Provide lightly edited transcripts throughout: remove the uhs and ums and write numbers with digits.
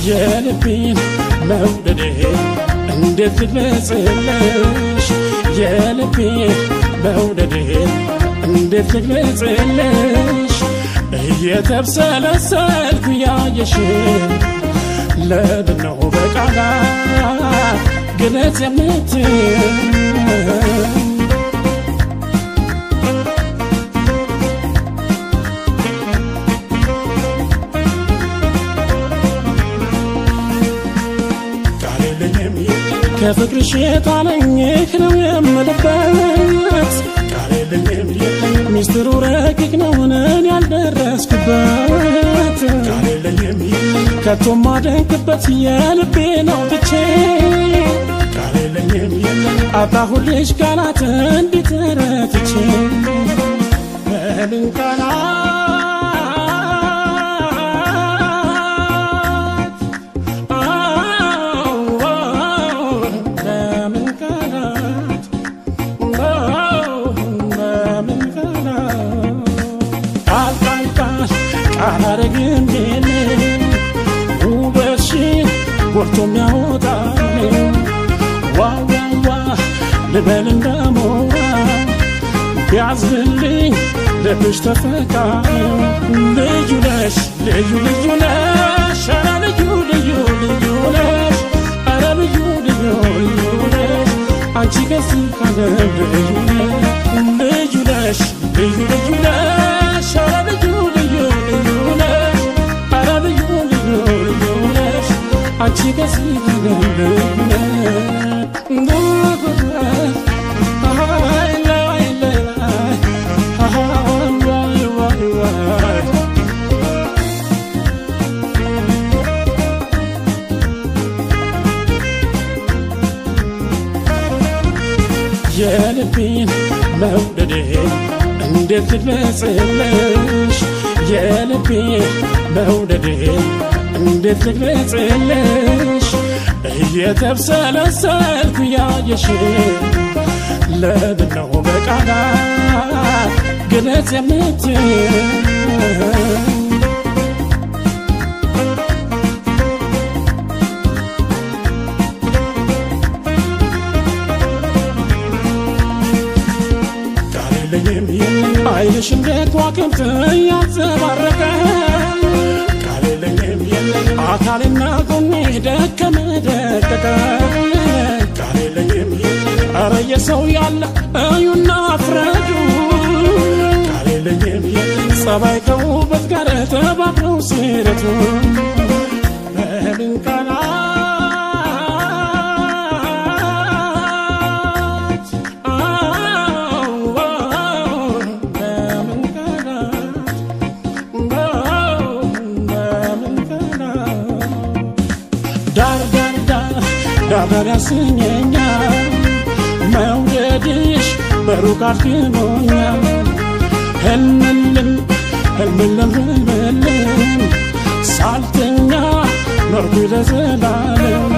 የልቤን መውደዴ እንዴት ልግለጽልሽ የልቤን መውደዴ እንዴት ልግለጽልሽ እየተብሰለሰልኩ ያየሽ ለምነው በቃላት ግለጽ የምትይ ከፍቅርሽ የጣለኝህ ነው የምልበት ቃሌልኝም ሚስጥሩ ረቂቅ ነው እኔን ያልደረስኩበት ቃሌልኝም ከቶም ማደንቅበት የልቤ ነው ብቼ ቃሌልኝም አጣሁልሽ ቃላት እንዲህ ተረትቼ በምን አላረግም የኔ ውበትሽን ጎርቶ የሚያወጣልኝ ዋዋዋ ልበል እንደሞራ ቢያዝልኝ ልብሽ ተፈቃሪ ልዩ ነሽ ልዩ ልዩ ነሽ ኧረ ልዩ ልዩ ልዩ ነሽ ኧረ ልዩ ልዩ ልዩ ነሽ አንቺ ከዚህ ካለም ልዩ ነሽ ልዩ ነሽ ልዩ ልዩ ነሽ ኧረ ልዩ አንቺ ከዚህ ካለም የልቤን መውደዴ እንዴት ልግለጽልሽ የልቤን መውደዴ እንዴት ልግለጽልሽ እየተብሰለሰልኩ ያየሽ ለምነው በቃላት ግለጽ የምትይ አይንሽ እንደ ከዋክብት ያንጸባረቀ ቃሌልኝም አካልና ጎኔ ደከመ ደቀቀ ቃሌልኝም ኧረ የሰው ያለ እዩና ፍረዱ ቃሌልኝም ጸባይ ከውበት ጋር ተባብረው ሲረቱ በምን ዳር ያሰኘኛል መውደድሽ በሩቅ አድክሞኛል ህልምልም ሳልተኛ ኖርኩ ለዘላለም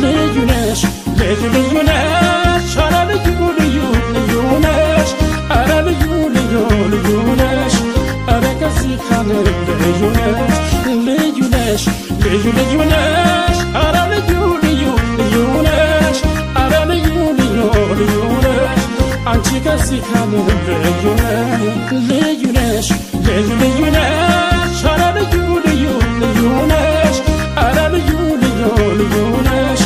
ልዩ ነሽ ልዩ ልዩ ነሽ ኧረ ልዩ ልዩ ልዩ ነሽ ኧረ ልዩ ልዩ ልዩ ነሽ ኧረ ከዚህ ካለም ልዩ ነሽ ልዩ ነሽ ልዩ ልዩ ነሽ ኧረ ልዩ ልዩ ልዩ ነሽ ኧረ ልዩ ልዩ ልዩ ነሽ አንቺ ከዚህ ካለም ልዩ ነሽ ልዩ ልዩ ነሽ ኧረ ልዩ ልዩ ልዩ ነሽ ኧረ ልዩ ልዩ ልዩ ነሽ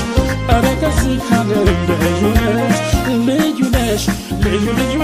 ኧረ ከዚህ ካለም ልዩ ነሽ ልዩ ነሽ ልዩ ልዩ